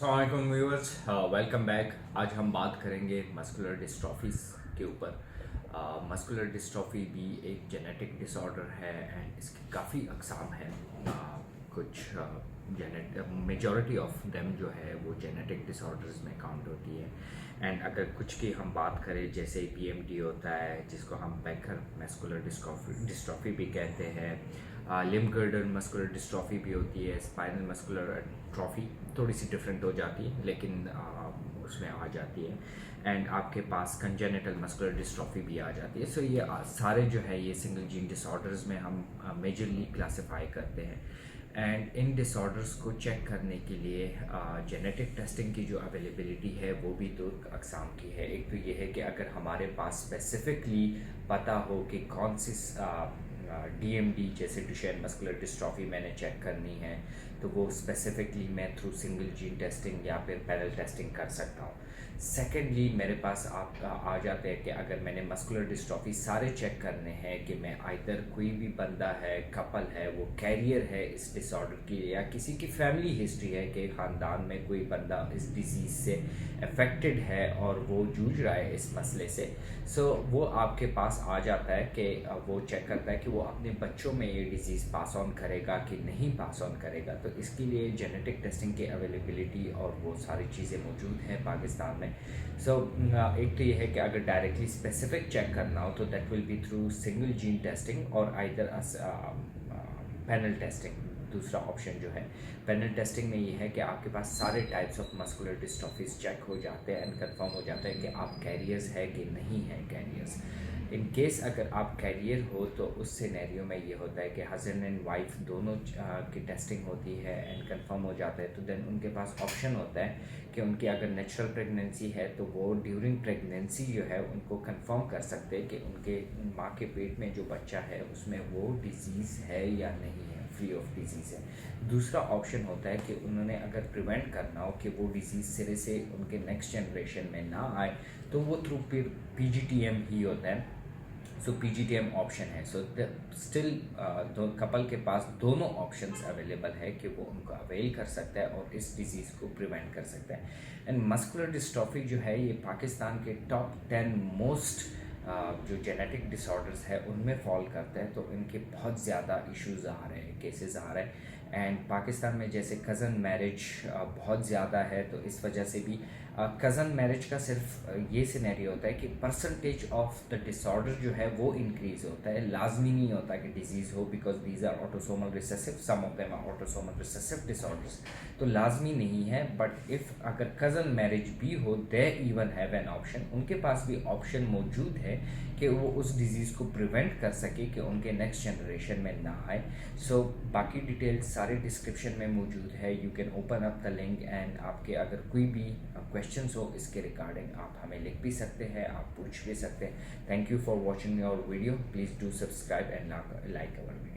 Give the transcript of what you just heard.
अस्सलाम viewers, welcome back. आज हम बात करेंगे मस्कुलर डिस्ट्रॉफीज के ऊपर। मस्कुलर डिस्ट्रॉफी भी एक जेनेटिक डिसऑर्डर है एंड इसकी काफ़ी अकसाम हैं। कुछ मेजॉरिटी ऑफ देम जो है वो जेनेटिक डिसऑर्डर्स में काउंट होती है। एंड अगर कुछ की हम बात करें, जैसे पीएमडी होता है जिसको हम बेकर मस्कुलर डिस्ट्रॉफी भी कहते हैं, लिम्ब गर्डर मस्कुलर डिस्ट्रॉफी भी होती है, स्पाइनल मस्कुलर ट्रॉफी थोड़ी सी डिफरेंट हो जाती है लेकिन उसमें आ जाती है। एंड आपके पास कंजेनिटल मस्कुलर डिस्ट्रॉफी भी आ जाती है। सो ये सारे जो है ये सिंगल जीन डिसऑर्डर्स में हम मेजरली क्लासिफाई करते हैं। एंड इन डिसऑर्डर्स को चेक करने के लिए जेनेटिक टेस्टिंग की जो अवेलेबिलिटी है वो भी दो अकसाम की है। एक तो ये है कि अगर हमारे पास स्पेसिफिकली पता हो कि कौन सी डीएमडी जैसे डुशेन मस्कुलर डिस्ट्रॉफी मैंने चेक करनी है, तो वो स्पेसिफिकली मैं थ्रू सिंगल जीन टेस्टिंग या फिर पैरेलल टेस्टिंग कर सकता हूँ। सेकेंडली मेरे पास आपका आ जाते हैं कि अगर मैंने मस्कुलर डिस्ट्रॉफी सारे चेक करने हैं कि मैं आइदर कोई भी बंदा है, कपल है, वो कैरियर है इस डिसऑर्डर की, या किसी की फैमिली हिस्ट्री है कि ख़ानदान में कोई बंदा इस डिजीज़ से अफेक्टेड है और वो जूझ रहा है इस मसले से। सो वो आपके पास आ जाता है कि वो चेक करता है कि वो अपने बच्चों में ये डिज़ीज़ पास ऑन करेगा कि नहीं पास ऑन करेगा। तो इसके लिए जेनेटिक टेस्टिंग की अवेलेबिलिटी और वो सारी चीज़ें मौजूद हैं पाकिस्तान में। सो एक तो ये है कि अगर डायरेक्टली स्पेसिफिक चेक करना हो तो that will be through single gene testing और आइदर पैनल टेस्टिंग। दूसरा ऑप्शन जो है पैनल टेस्टिंग में ये है कि आपके पास सारे टाइप्स ऑफ मस्कुलर डिस्ट्रॉफीज चेक हो जाते हैं एंड कंफर्म हो जाता है कि आप कैरियर्स है कि नहीं है कैरियर्स। इन केस अगर आप कैरियर हो तो उस सिनेरियो में ये होता है कि हस्बैंड एंड वाइफ दोनों की टेस्टिंग होती है एंड कंफर्म हो जाता है। तो देन उनके पास ऑप्शन होता है कि उनकी अगर नेचुरल प्रेगनेंसी है तो वो ड्यूरिंग प्रेगनेंसी जो है उनको कंफर्म कर सकते हैं कि उनके माँ के पेट में जो बच्चा है उसमें वो डिजीज़ है या नहीं है, फ्री ऑफ डिजीज़ है। दूसरा ऑप्शन होता है कि उन्होंने अगर प्रिवेंट करना हो कि वो डिजीज़ सिरे से उनके नेक्स्ट जनरेशन में ना आए, तो वो थ्रू पीजीटीएम ही होता है। सो पीजीटीएम ऑप्शन है। सो स्टिल दो कपल के पास दोनों ऑप्शंस अवेलेबल है कि वो उनको अवेल कर सकता है और इस डिज़ीज़ को प्रिवेंट कर सकता है। एंड मस्कुलर डिस्ट्रॉफी जो है ये पाकिस्तान के टॉप 10 मोस्ट जो जेनेटिक डिसऑर्डर्स है उनमें फॉल करता है। तो इनके बहुत ज़्यादा इश्यूज़ आ रहे हैं, केसेस आ रहे हैं। एंड पाकिस्तान में जैसे कज़न मैरिज बहुत ज़्यादा है, तो इस वजह से भी कज़न मैरिज का सिर्फ ये सिनेरियो होता है कि परसेंटेज ऑफ द डिसऑर्डर जो है वो इंक्रीज़ होता है। लाजमी नहीं होता कि डिजीज़ हो, because these are autosomal recessive, some of them are autosomal recessive disorders, तो लाजमी नहीं है। बट इफ़ अगर कज़न मैरिज भी हो, they even have an option, उनके पास भी ऑप्शन मौजूद है कि वो उस डिज़ीज़ को प्रिवेंट कर सके कि उनके नेक्स्ट जनरेशन में ना आए। सो बाकी डिटेल्स सारे डिस्क्रिप्शन में मौजूद है। You can open up the link and आपके अगर कोई भी क्वेश्चंस हो इसके रिगार्डिंग आप हमें लिख भी सकते हैं, आप पूछ भी सकते हैं। Thank you for watching your video. Please do subscribe and like our video.